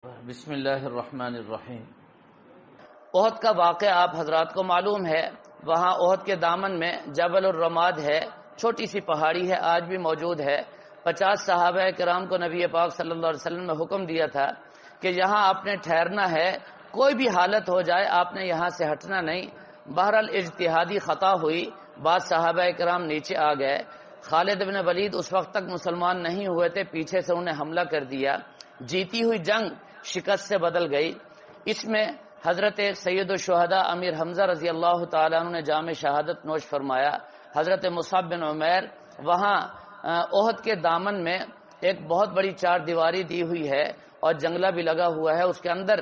بسم اللہ الرحمن الرحیم۔ احد کا واقعہ آپ حضرات کو معلوم ہے۔ وہاں احد کے دامن میں جبل الرماد ہے، چھوٹی سی پہاڑی ہے، آج بھی موجود ہے۔ 50 صحابہ کرام کو نبی پاک صلی اللہ علیہ وسلم نے حکم دیا تھا کہ یہاں آپ نے ٹھہرنا ہے، کوئی بھی حالت ہو جائے آپ نے یہاں سے ہٹنا نہیں۔ بہرحال اجتہادی خطا ہوئی، بعض صحابہ کرام نیچے آ گئے۔ خالد بن ولید اس وقت تک مسلمان نہیں ہوئے تھے، پیچھے سے انہیں حملہ کر دیا۔ جیتی ہوئی جنگ شکست سے بدل گئی۔ اس میں حضرت سید الشہداء امیر حمزہ رضی اللہ تعالیٰ عنہ نے جام شہادت نوش فرمایا۔ حضرت مصعب بن عمیر، وہاں احد کے دامن میں ایک بہت بڑی چار دیواری دی ہوئی ہے اور جنگلہ بھی لگا ہوا ہے، اس کے اندر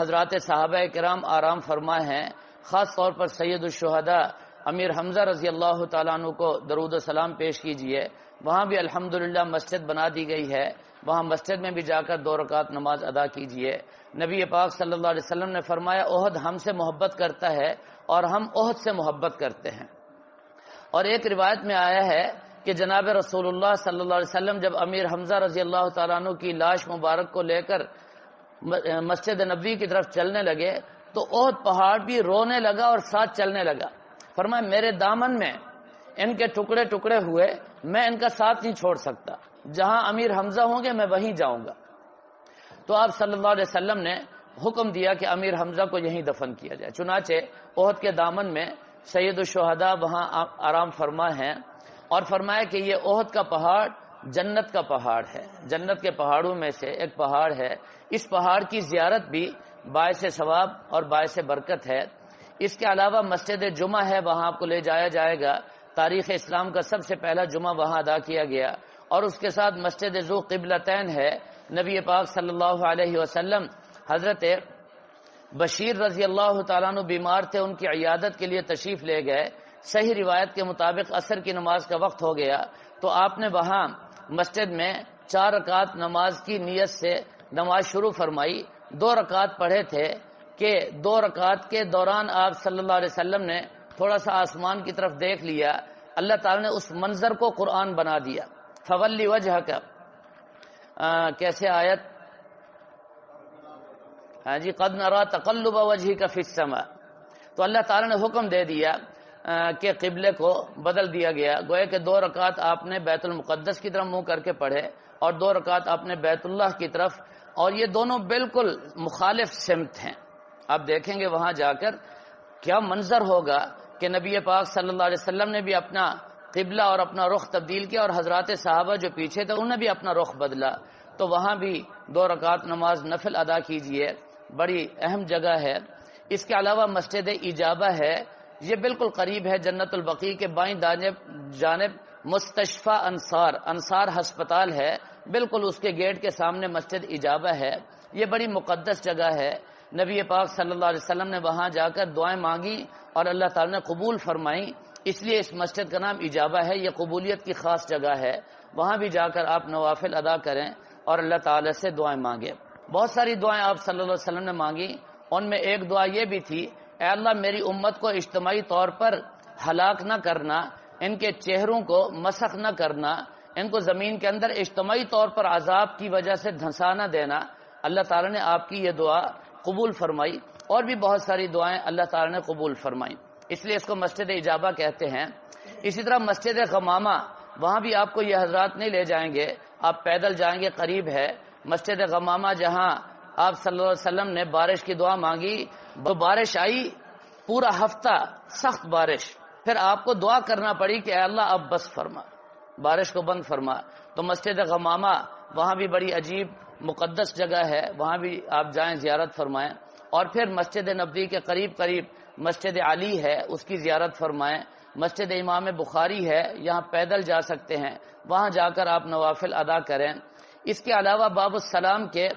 حضرات صحابہ کرام آرام فرما ہیں۔ خاص طور پر سید الشہداء امیر حمزہ رضی اللہ تعالیٰ عنہ کو درود و سلام پیش کیجئے۔ وہاں بھی الحمدللہ مسجد بنا دی گئی ہے، وہاں مسجد میں بھی جا کر 2 رکعت نماز ادا کیجئے۔ نبی پاک صلی اللہ علیہ وسلم نے فرمایا احد ہم سے محبت کرتا ہے اور ہم احد سے محبت کرتے ہیں۔ اور ایک روایت میں آیا ہے کہ جناب رسول اللہ صلی اللہ علیہ وسلم جب امیر حمزہ رضی اللہ تعالیٰ عنہ کی لاش مبارک کو لے کر مسجد نبوی کی طرف چلنے لگے تو احد پہاڑ بھی رونے لگا اور ساتھ چلنے لگا۔ فرمایا میرے دامن میں ان کے ٹکڑے ٹکڑے ہوئے، میں ان کا ساتھ نہیں چھوڑ سکتا، جہاں امیر حمزہ ہوں گے میں وہیں جاؤں گا۔ تو آپ صلی اللہ علیہ وسلم نے حکم دیا کہ امیر حمزہ کو یہیں دفن کیا جائے۔ چنانچہ احد کے دامن میں سید الشہداء وہاں آرام فرما ہیں اور فرمایا کہ یہ احد کا پہاڑ جنت کا پہاڑ ہے، جنت کے پہاڑوں میں سے ایک پہاڑ ہے۔ اس پہاڑ کی زیارت بھی باعث ثواب اور باعث برکت ہے۔ اس کے علاوہ مسجد جمعہ ہے، وہاں آپ کو لے جایا جائے گا۔ تاریخ اسلام کا سب سے پہلا جمعہ وہاں ادا کیا گیا، اور اس کے ساتھ مسجد ذو قبلتین ہے۔ نبی پاک صلی اللہ علیہ وسلم حضرت بشیر رضی اللہ تعالیٰ عنہ بیمار تھے، ان کی عیادت کے لیے تشریف لے گئے۔ صحیح روایت کے مطابق عصر کی نماز کا وقت ہو گیا تو آپ نے وہاں مسجد میں 4 رکعت نماز کی نیت سے نماز شروع فرمائی۔ 2 رکعت پڑھے تھے کہ 2 رکعت کے دوران آپ صلی اللہ علیہ وسلم نے تھوڑا سا آسمان کی طرف دیکھ لیا، اللہ تعالیٰ نے اس منظر کو قرآن بنا دیا۔ فولی وجہک، کیسے آیت؟ ہاں جی، قد نرى تقلب وجهك في السماء۔ تو اللہ تعالیٰ نے حکم دے دیا کہ قبلے کو بدل دیا گیا، گویا کہ 2 رکعت آپ نے بیت المقدس کی طرف منہ کر کے پڑھے اور 2 رکعت آپ نے بیت اللہ کی طرف، اور یہ دونوں بالکل مخالف سمت ہیں۔ آپ دیکھیں گے وہاں جا کر کیا منظر ہوگا کہ نبی پاک صلی اللہ علیہ وسلم نے بھی اپنا قبلہ اور اپنا رخ تبدیل کیا، اور حضرات صحابہ جو پیچھے تھے انہوں نے بھی اپنا رخ بدلا۔ تو وہاں بھی 2 رکعت نماز نفل ادا کیجئے، بڑی اہم جگہ ہے۔ اس کے علاوہ مسجد اجابہ ہے، یہ بالکل قریب ہے جنت البقیع کے بائیں جانب مستشفیٰ انصار ہسپتال ہے، بالکل اس کے گیٹ کے سامنے مسجد اجابہ ہے۔ یہ بڑی مقدس جگہ ہے۔ نبی پاک صلی اللہ علیہ وسلم نے وہاں جا کر دعائیں مانگی اور اللہ تعالیٰ نے قبول فرمائی، اس لیے اس مسجد کا نام اجابہ ہے۔ یہ قبولیت کی خاص جگہ ہے، وہاں بھی جا کر آپ نوافل ادا کریں اور اللہ تعالیٰ سے دعائیں مانگیں۔ بہت ساری دعائیں آپ صلی اللہ علیہ وسلم نے مانگی، ان میں ایک دعا یہ بھی تھی، اے اللہ میری امت کو اجتماعی طور پر ہلاک نہ کرنا، ان کے چہروں کو مسخ نہ کرنا، ان کو زمین کے اندر اجتماعی طور پر عذاب کی وجہ سے دھنسا نہ دینا۔ اللہ تعالیٰ نے آپ کی یہ دعا قبول فرمائی، اور بھی بہت ساری دعائیں اللہ تعالیٰ نے قبول فرمائی، اس لیے اس کو مسجد اجابہ کہتے ہیں۔ اسی طرح مسجد غمامہ، وہاں بھی آپ کو یہ حضرات نہیں لے جائیں گے، آپ پیدل جائیں گے، قریب ہے مسجد غمامہ، جہاں آپ صلی اللہ علیہ وسلم نے بارش کی دعا مانگی تو بارش آئی، پورا ہفتہ سخت بارش، پھر آپ کو دعا کرنا پڑی کہ اے اللہ اب بس فرما، بارش کو بند فرما۔ تو مسجد غمامہ وہاں بھی بڑی عجیب مقدس جگہ ہے، وہاں بھی آپ جائیں، زیارت فرمائیں۔ اور پھر مسجد نبوی کے قریب قریب مسجد علی ہے، اس کی زیارت فرمائیں۔ مسجد امام بخاری ہے، یہاں پیدل جا سکتے ہیں، وہاں جا کر آپ نوافل ادا کریں۔ اس کے علاوہ باب السلام کے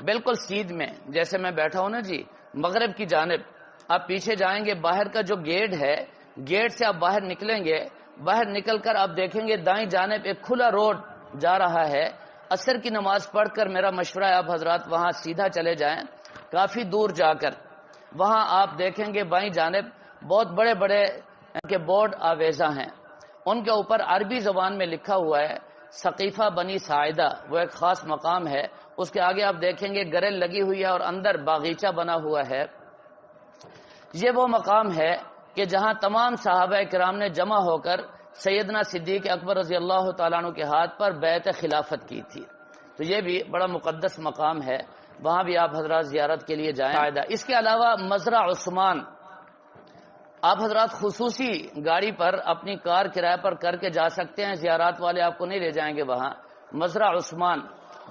بالکل سیدھ میں، جیسے میں بیٹھا ہوں نا جی، مغرب کی جانب آپ پیچھے جائیں گے، باہر کا جو گیٹ ہے، گیٹ سے آپ باہر نکلیں گے، باہر نکل کر آپ دیکھیں گے دائیں جانب ایک کھلا روڈ جا رہا ہے۔ عصر کی نماز پڑھ کر میرا مشورہ ہے آپ حضرات وہاں سیدھا چلے جائیں، کافی دور جا کر وہاں آپ دیکھیں گے بائیں جانب بہت بڑے بڑے کے بورڈ آویزاں ہیں، ان کے اوپر عربی زبان میں لکھا ہوا ہے ثقیفہ بنی ساعدہ، وہ ایک خاص مقام ہے، اس کے آگے آپ دیکھیں گے گریل لگی ہوئی ہے اور اندر باغیچہ بنا ہوا ہے۔ یہ وہ مقام ہے کہ جہاں تمام صحابہ کرام نے جمع ہو کر سیدنا صدیق اکبر رضی اللہ تعالیٰ عنہ کے ہاتھ پر بیعت خلافت کی تھی، تو یہ بھی بڑا مقدس مقام ہے، وہاں بھی آپ حضرات زیارت کے لیے جائیں۔ اس کے علاوہ مزرع عثمان، آپ حضرات خصوصی گاڑی پر اپنی کار کرایہ پر کر کے جا سکتے ہیں، زیارات والے آپ کو نہیں لے جائیں گے وہاں۔ مزرع عثمان،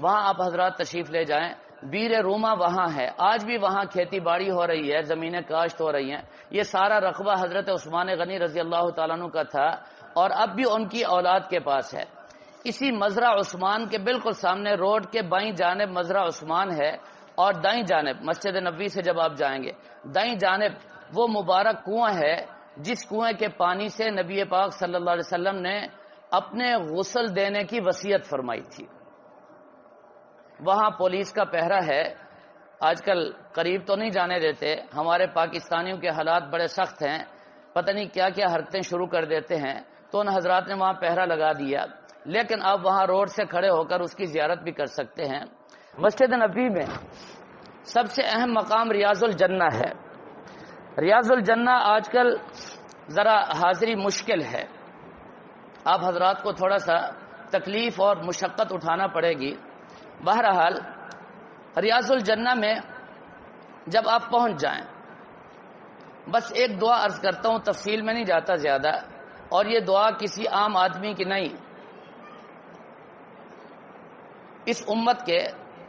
وہاں آپ حضرات تشریف لے جائیں۔ بیر روما وہاں ہے، آج بھی وہاں کھیتی باڑی ہو رہی ہے، زمینیں کاشت ہو رہی ہیں، یہ سارا رقبہ حضرت عثمان غنی رضی اللہ تعالیٰ عنہ کا تھا اور اب بھی ان کی اولاد کے پاس ہے۔ اسی مزرع عثمان کے بالکل سامنے روڈ کے بائیں جانب مزرع عثمان ہے، اور دائیں جانب مسجد نبوی سے جب آپ جائیں گے دائیں جانب وہ مبارک کنواں ہے جس کنویں کے پانی سے نبی پاک صلی اللہ علیہ وسلم نے اپنے غسل دینے کی وصیت فرمائی تھی۔ وہاں پولیس کا پہرا ہے، آج کل قریب تو نہیں جانے دیتے، ہمارے پاکستانیوں کے حالات بڑے سخت ہیں، پتہ نہیں کیا کیا حرکتیں شروع کر دیتے ہیں، تو ان حضرات نے وہاں پہرا لگا دیا، لیکن آپ وہاں روڈ سے کھڑے ہو کر اس کی زیارت بھی کر سکتے ہیں۔ مسجد نبوی میں سب سے اہم مقام ریاض الجنہ ہے۔ ریاض الجنہ آج کل ذرا حاضری مشکل ہے، آپ حضرات کو تھوڑا سا تکلیف اور مشقت اٹھانا پڑے گی۔ بہرحال ریاض الجنہ میں جب آپ پہنچ جائیں، بس ایک دعا عرض کرتا ہوں، تفصیل میں نہیں جاتا زیادہ، اور یہ دعا کسی عام آدمی کی نہیں، اس امت کے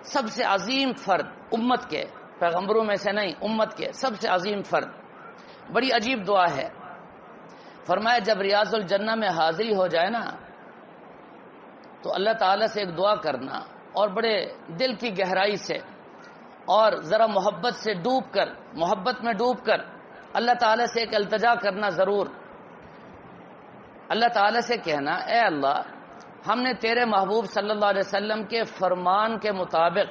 سب سے عظیم فرد، امت کے پیغمبروں میں سے نہیں، امت کے سب سے عظیم فرد، بڑی عجیب دعا ہے۔ فرمایا جب ریاض الجنہ میں حاضری ہو جائے نا تو اللہ تعالیٰ سے ایک دعا کرنا، اور بڑے دل کی گہرائی سے اور ذرا محبت سے ڈوب کر، محبت میں ڈوب کر اللہ تعالیٰ سے ایک التجا کرنا ضرور۔ اللہ تعالیٰ سے کہنا، اے اللہ، ہم نے تیرے محبوب صلی اللہ علیہ وسلم کے فرمان کے مطابق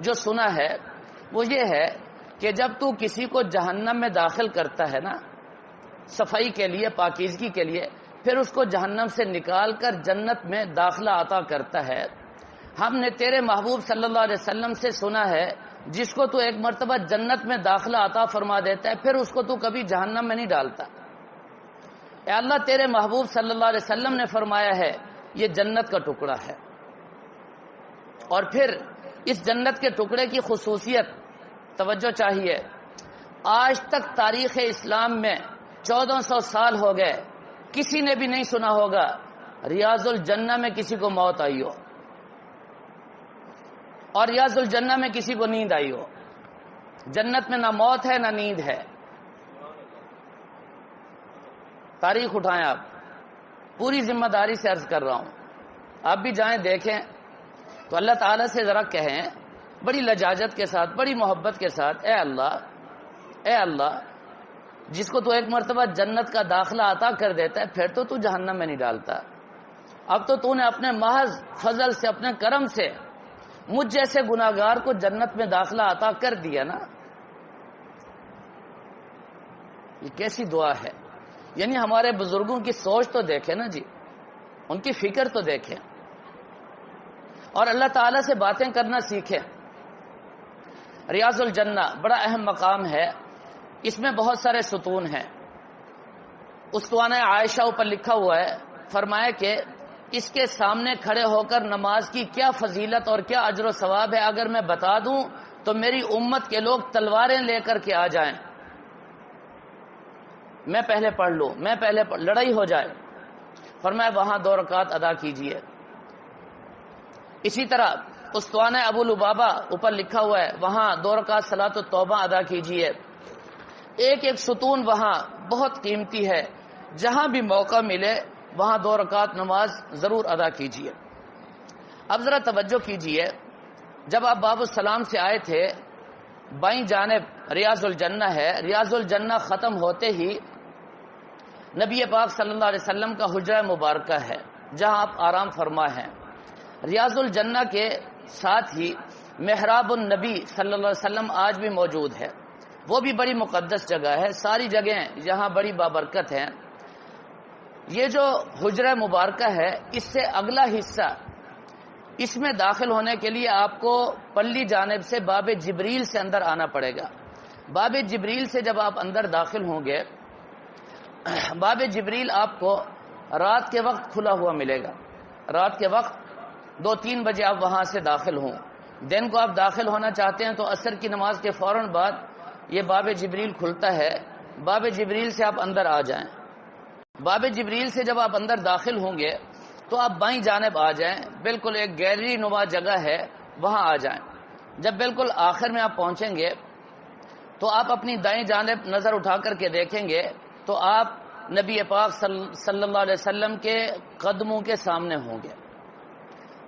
جو سنا ہے وہ یہ ہے کہ جب تو کسی کو جہنم میں داخل کرتا ہے نا صفائی کے لیے، پاکیزگی کے لیے، پھر اس کو جہنم سے نکال کر جنت میں داخلہ عطا کرتا ہے، ہم نے تیرے محبوب صلی اللہ علیہ وسلم سے سنا ہے جس کو تو ایک مرتبہ جنت میں داخلہ عطا فرما دیتا ہے پھر اس کو تو کبھی جہنم میں نہیں ڈالتا۔ اے اللہ، تیرے محبوب صلی اللہ علیہ وسلم نے فرمایا ہے یہ جنت کا ٹکڑا ہے، اور پھر اس جنت کے ٹکڑے کی خصوصیت توجہ چاہیے، آج تک تاریخ اسلام میں 1400 سال ہو گئے کسی نے بھی نہیں سنا ہوگا ریاض الجنہ میں کسی کو موت آئی ہو اور ریاض الجنہ میں کسی کو نیند آئی ہو۔ جنت میں نہ موت ہے نہ نیند ہے۔ تاریخ اٹھائیں، آپ پوری ذمہ داری سے عرض کر رہا ہوں، آپ بھی جائیں دیکھیں تو اللہ تعالیٰ سے ذرا کہیں بڑی لجاجت کے ساتھ، بڑی محبت کے ساتھ، اے اللہ، اے اللہ، جس کو تو ایک مرتبہ جنت کا داخلہ عطا کر دیتا ہے پھر تو جہنم میں نہیں ڈالتا، اب تو نے اپنے محض فضل سے، اپنے کرم سے مجھ جیسے گناہگار کو جنت میں داخلہ عطا کر دیا نا۔ یہ کیسی دعا ہے، یعنی ہمارے بزرگوں کی سوچ تو دیکھیں نا جی، ان کی فکر تو دیکھیں، اور اللہ تعالیٰ سے باتیں کرنا سیکھیں۔ ریاض الجنہ بڑا اہم مقام ہے، اس میں بہت سارے ستون ہیں، اسطوانہ عائشہ اوپر لکھا ہوا ہے، فرمایا کہ اس کے سامنے کھڑے ہو کر نماز کی کیا فضیلت اور کیا اجر و ثواب ہے، اگر میں بتا دوں تو میری امت کے لوگ تلواریں لے کر کے آ جائیں، میں پہلے پڑھ لوں، میں پہلے لڑائی ہو جائے۔ فرمایا وہاں 2 رکعت ادا کیجئے۔ اسی طرح اسطوانہ ابو لبابہ اوپر لکھا ہوا ہے، وہاں 2 رکعت صلاۃ التوبہ ادا کیجئے۔ ایک ایک ستون وہاں بہت قیمتی ہے، جہاں بھی موقع ملے وہاں 2 رکعت نماز ضرور ادا کیجئے۔ اب ذرا توجہ کیجئے، جب آپ باب السلام سے آئے تھے بائیں جانب ریاض الجنہ ہے، ریاض الجنہ ختم ہوتے ہی نبی پاک صلی اللہ علیہ وسلم کا حجرہ مبارکہ ہے جہاں آپ آرام فرما ہیں۔ ریاض الجنہ کے ساتھ ہی محراب النبی صلی اللہ علیہ وسلم آج بھی موجود ہے، وہ بھی بڑی مقدس جگہ ہے، ساری جگہیں یہاں بڑی بابرکت ہیں۔ یہ جو حجرہ مبارکہ ہے، اس سے اگلا حصہ، اس میں داخل ہونے کے لیے آپ کو پلی جانب سے باب جبریل سے اندر آنا پڑے گا۔ باب جبریل سے جب آپ اندر داخل ہوں گے، باب جبریل آپ کو رات کے وقت کھلا ہوا ملے گا۔ رات کے وقت 2-3 بجے آپ وہاں سے داخل ہوں۔ دن کو آپ داخل ہونا چاہتے ہیں تو عصر کی نماز کے فوراً بعد یہ باب جبریل کھلتا ہے، باب جبریل سے آپ اندر آ جائیں۔ باب جبریل سے جب آپ اندر داخل ہوں گے تو آپ بائیں جانب آ جائیں، بالکل ایک گیلری نما جگہ ہے، وہاں آ جائیں۔ جب بالکل آخر میں آپ پہنچیں گے تو آپ اپنی دائیں جانب نظر اٹھا کر کے دیکھیں گے تو آپ نبی پاک صلی اللہ علیہ وسلم کے قدموں کے سامنے ہوں گے۔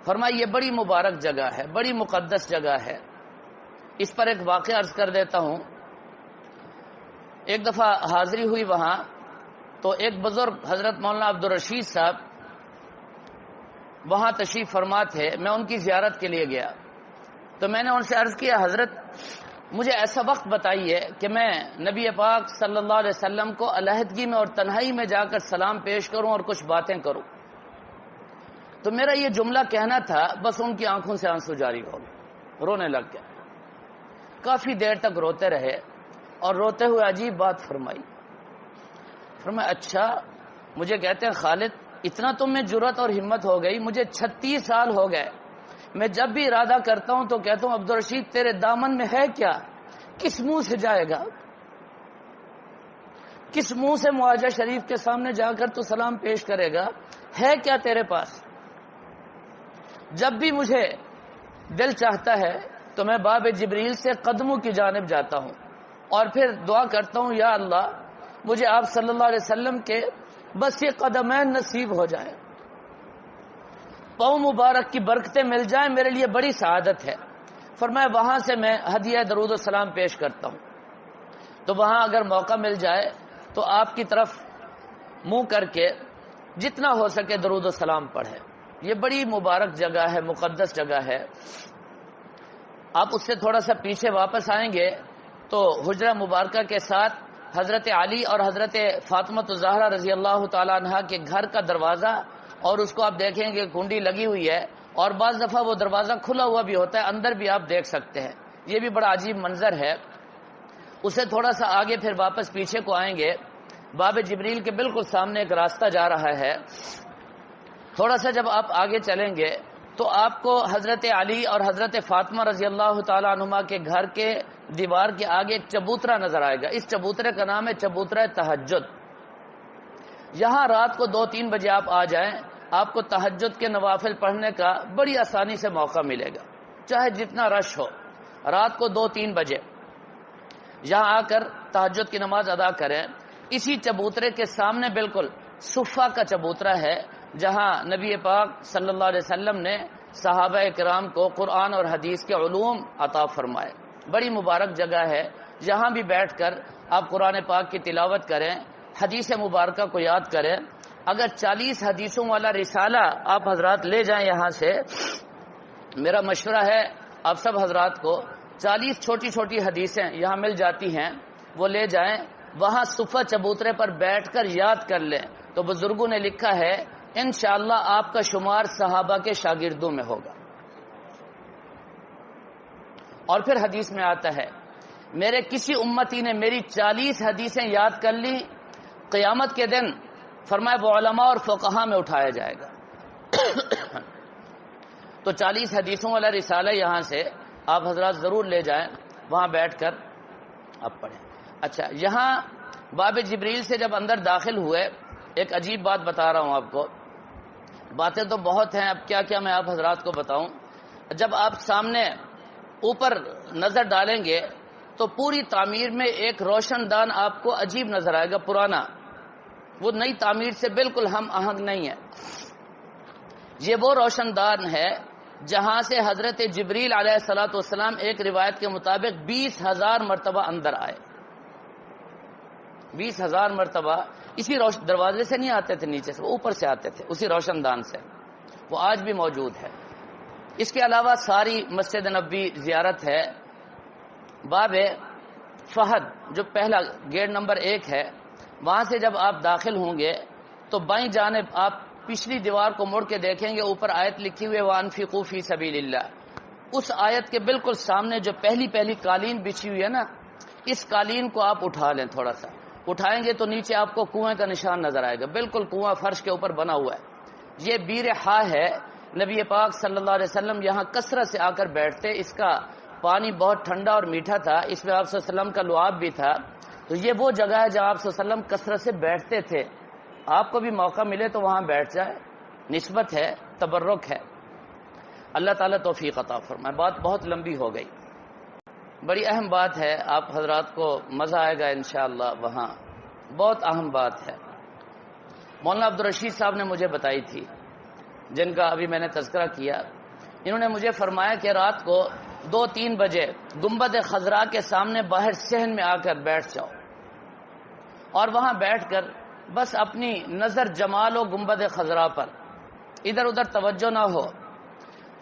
فرمایا یہ بڑی مبارک جگہ ہے، بڑی مقدس جگہ ہے۔ اس پر ایک واقعہ عرض کر دیتا ہوں۔ ایک دفعہ حاضری ہوئی وہاں، تو ایک بزرگ حضرت مولانا عبدالرشید صاحب وہاں تشریف فرما تھے، میں ان کی زیارت کے لیے گیا تو میں نے ان سے عرض کیا، حضرت مجھے ایسا وقت بتائیے کہ میں نبی پاک صلی اللہ علیہ وسلم کو علیحدگی میں اور تنہائی میں جا کر سلام پیش کروں اور کچھ باتیں کروں۔ تو میرا یہ جملہ کہنا تھا، بس ان کی آنکھوں سے آنسو جاری ہو گئے، رونے لگ گئے، کافی دیر تک روتے رہے اور روتے ہوئے عجیب بات فرمائی۔ اچھا، مجھے کہتے ہیں خالد اتنا تم میں جرأت اور ہمت ہو گئی، مجھے 36 سال ہو گئے، میں جب بھی ارادہ کرتا ہوں تو کہتا ہوں عبدالرشید تیرے دامن میں ہے کیا؟ کس منہ سے جائے گا؟ کس منہ سے معاہدہ شریف کے سامنے جا کر تو سلام پیش کرے گا؟ ہے کیا تیرے پاس؟ جب بھی مجھے دل چاہتا ہے تو میں باب جبریل سے قدموں کی جانب جاتا ہوں اور پھر دعا کرتا ہوں، یا اللہ مجھے آپ صلی اللہ علیہ وسلم کے بس یہ قدمین نصیب ہو جائیں، پاؤں مبارک کی برکتیں مل جائیں، میرے لیے بڑی سعادت ہے۔ فرمایا وہاں سے میں ہدیہ درود و سلام پیش کرتا ہوں، تو وہاں اگر موقع مل جائے تو آپ کی طرف منہ کر کے جتنا ہو سکے درود و سلام پڑھے۔ یہ بڑی مبارک جگہ ہے، مقدس جگہ ہے۔ آپ اس سے تھوڑا سا پیچھے واپس آئیں گے تو حجرہ مبارکہ کے ساتھ حضرت علی اور حضرت فاطمہ الزہرا رضی اللہ تعالی عنہا کے گھر کا دروازہ، اور اس کو آپ دیکھیں گے کنڈی لگی ہوئی ہے، اور بعض دفعہ وہ دروازہ کھلا ہوا بھی ہوتا ہے، اندر بھی آپ دیکھ سکتے ہیں۔ یہ بھی بڑا عجیب منظر ہے۔ اسے تھوڑا سا آگے پھر واپس پیچھے کو آئیں گے، باب جبریل کے بالکل سامنے ایک راستہ جا رہا ہے۔ تھوڑا سا جب آپ آگے چلیں گے تو آپ کو حضرت علی اور حضرت فاطمہ رضی اللہ تعالی عنہما کے گھر کے دیوار کے آگے ایک چبوترا نظر آئے گا۔ اس چبوترے کا نام ہے چبوترا تہجد۔ یہاں رات کو 2-3 بجے آپ آ جائیں، آپ کو تہجد کے نوافل پڑھنے کا بڑی آسانی سے موقع ملے گا، چاہے جتنا رش ہو۔ رات کو 2-3 بجے یہاں آ کر تہجد کی نماز ادا کریں۔ اسی چبوترے کے سامنے بالکل صفہ کا چبوترا ہے، جہاں نبی پاک صلی اللہ علیہ وسلم نے صحابہ کرام کو قرآن اور حدیث کے علوم عطا فرمائے۔ بڑی مبارک جگہ ہے، یہاں بھی بیٹھ کر آپ قرآن پاک کی تلاوت کریں، حدیث مبارکہ کو یاد کریں۔ اگر 40 حدیثوں والا رسالہ آپ حضرات لے جائیں یہاں سے، میرا مشورہ ہے آپ سب حضرات کو 40 چھوٹی چھوٹی حدیثیں یہاں مل جاتی ہیں، وہ لے جائیں، وہاں صفہ چبوترے پر بیٹھ کر یاد کر لیں، تو بزرگوں نے لکھا ہے انشاءاللہ آپ کا شمار صحابہ کے شاگردوں میں ہوگا۔ اور پھر حدیث میں آتا ہے میرے کسی امتی نے میری 40 حدیثیں یاد کر لی، قیامت کے دن فرمایا وہ علماء اور فقہاء میں اٹھایا جائے گا۔ تو 40 حدیثوں والا رسالہ یہاں سے آپ حضرات ضرور لے جائیں، وہاں بیٹھ کر آپ پڑھیں۔ اچھا، یہاں باب جبریل سے جب اندر داخل ہوئے، ایک عجیب بات بتا رہا ہوں آپ کو، باتیں تو بہت ہیں، اب کیا کیا میں آپ حضرات کو بتاؤں۔ جب آپ سامنے اوپر نظر ڈالیں گے تو پوری تعمیر میں ایک روشن دان آپ کو عجیب نظر آئے گا، پرانا، وہ نئی تعمیر سے بالکل ہم آہنگ نہیں ہے۔ یہ وہ روشن دان ہے جہاں سے حضرت جبریل علیہ الصلوۃ والسلام ایک روایت کے مطابق 20,000 مرتبہ اندر آئے۔ 20,000 مرتبہ اسی دروازے سے نہیں آتے تھے نیچے سے، وہ اوپر سے آتے تھے، اسی روشن دان سے، وہ آج بھی موجود ہے۔ اس کے علاوہ ساری مسجد نبوی زیارت ہے۔ باب فہد جو پہلا گیٹ نمبر 1 ہے، وہاں سے جب آپ داخل ہوں گے تو بائیں جانب آپ پچھلی دیوار کو مڑ کے دیکھیں گے، اوپر آیت لکھی ہوئی ہے وَأَنفِقُوا فِي سَبِيلِ اللَّهِ۔ اس آیت کے بالکل سامنے جو پہلی قالین بچھی ہوئی ہے نا، اس قالین کو آپ اٹھا لیں، تھوڑا سا اٹھائیں گے تو نیچے آپ کو کنویں کا نشان نظر آئے گا، بالکل کنواں فرش کے اوپر بنا ہوا ہے۔ یہ بیر ہا ہے، نبی پاک صلی اللہ علیہ وسلم یہاں کثرت سے آ کر بیٹھتے، اس کا پانی بہت ٹھنڈا اور میٹھا تھا، اس میں آپ صلی اللہ علیہ وسلم کا لعاب بھی تھا۔ تو یہ وہ جگہ ہے جہاں آپ صلی اللہ علیہ وسلم کثرت سے بیٹھتے تھے۔ آپ کو بھی موقع ملے تو وہاں بیٹھ جائے، نسبت ہے، تبرک ہے۔ اللہ تعالیٰ توفیق عطا فرمائے۔ بات بہت لمبی ہو گئی، بڑی اہم بات ہے، آپ حضرات کو مزہ آئے گا انشاءاللہ۔ وہاں بہت اہم بات ہے، مولانا عبدالرشید صاحب نے مجھے بتائی تھی، جن کا ابھی میں نے تذکرہ کیا۔ انہوں نے مجھے فرمایا کہ رات کو 2-3 بجے گنبد خضرا کے سامنے باہر صحن میں آ کر بیٹھ جاؤ، اور وہاں بیٹھ کر بس اپنی نظر جما لو گنبد خضرا پر، ادھر ادھر توجہ نہ ہو۔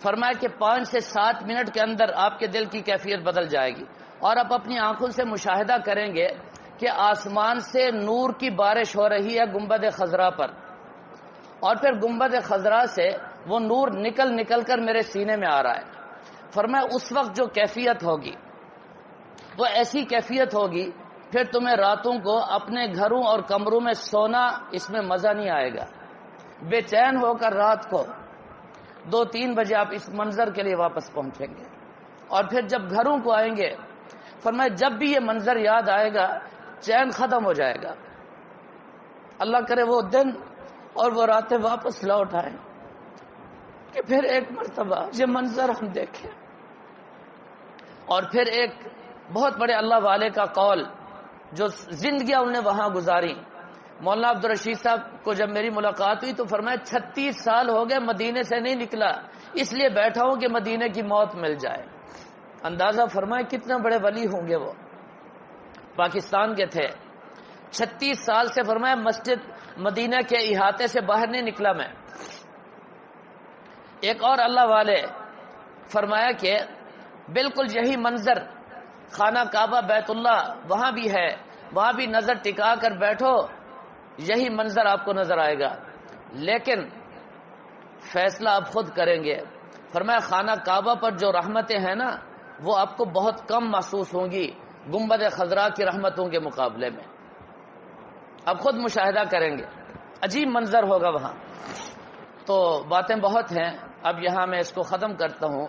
فرمایا کہ 5 سے 7 منٹ کے اندر آپ کے دل کی کیفیت بدل جائے گی، اور آپ اپنی آنکھوں سے مشاہدہ کریں گے کہ آسمان سے نور کی بارش ہو رہی ہے گنبد خضرا پر، اور پھر گنبد خضرا سے وہ نور نکل نکل کر میرے سینے میں آ رہا ہے۔ فرمایا اس وقت جو کیفیت ہوگی وہ ایسی کیفیت ہوگی، پھر تمہیں راتوں کو اپنے گھروں اور کمروں میں سونا اس میں مزہ نہیں آئے گا۔ بے چین ہو کر رات کو 2-3 بجے آپ اس منظر کے لیے واپس پہنچیں گے، اور پھر جب گھروں کو آئیں گے، فرمایا جب بھی یہ منظر یاد آئے گا چین ختم ہو جائے گا۔ اللہ کرے وہ دن اور وہ راتیں واپس لوٹ آئیں کہ پھر ایک مرتبہ یہ منظر ہم دیکھیں۔ اور پھر ایک بہت بڑے اللہ والے کا قول، جو زندگیاں انہوں نے وہاں گزاری۔ مولانا عبدالرشید صاحب کو جب میری ملاقات ہوئی تو فرمایا 36 سال ہو گئے مدینے سے نہیں نکلا، اس لیے بیٹھا ہوں کہ مدینے کی موت مل جائے۔ اندازہ فرمائے کتنے بڑے ولی ہوں گے، وہ پاکستان کے تھے۔ 36 سال سے فرمایا مسجد مدینہ کے احاطے سے باہر نہیں نکلا میں۔ ایک اور اللہ والے فرمایا کہ بالکل یہی منظر خانہ کعبہ بیت اللہ وہاں بھی ہے، وہاں بھی نظر ٹکا کر بیٹھو، یہی منظر آپ کو نظر آئے گا، لیکن فیصلہ آپ خود کریں گے۔ فرمایا خانہ کعبہ پر جو رحمتیں ہیں نا وہ آپ کو بہت کم محسوس ہوں گی گنبد خضرا کی رحمتوں کے مقابلے میں، آپ خود مشاہدہ کریں گے، عجیب منظر ہوگا وہاں۔ تو باتیں بہت ہیں، اب یہاں میں اس کو ختم کرتا ہوں۔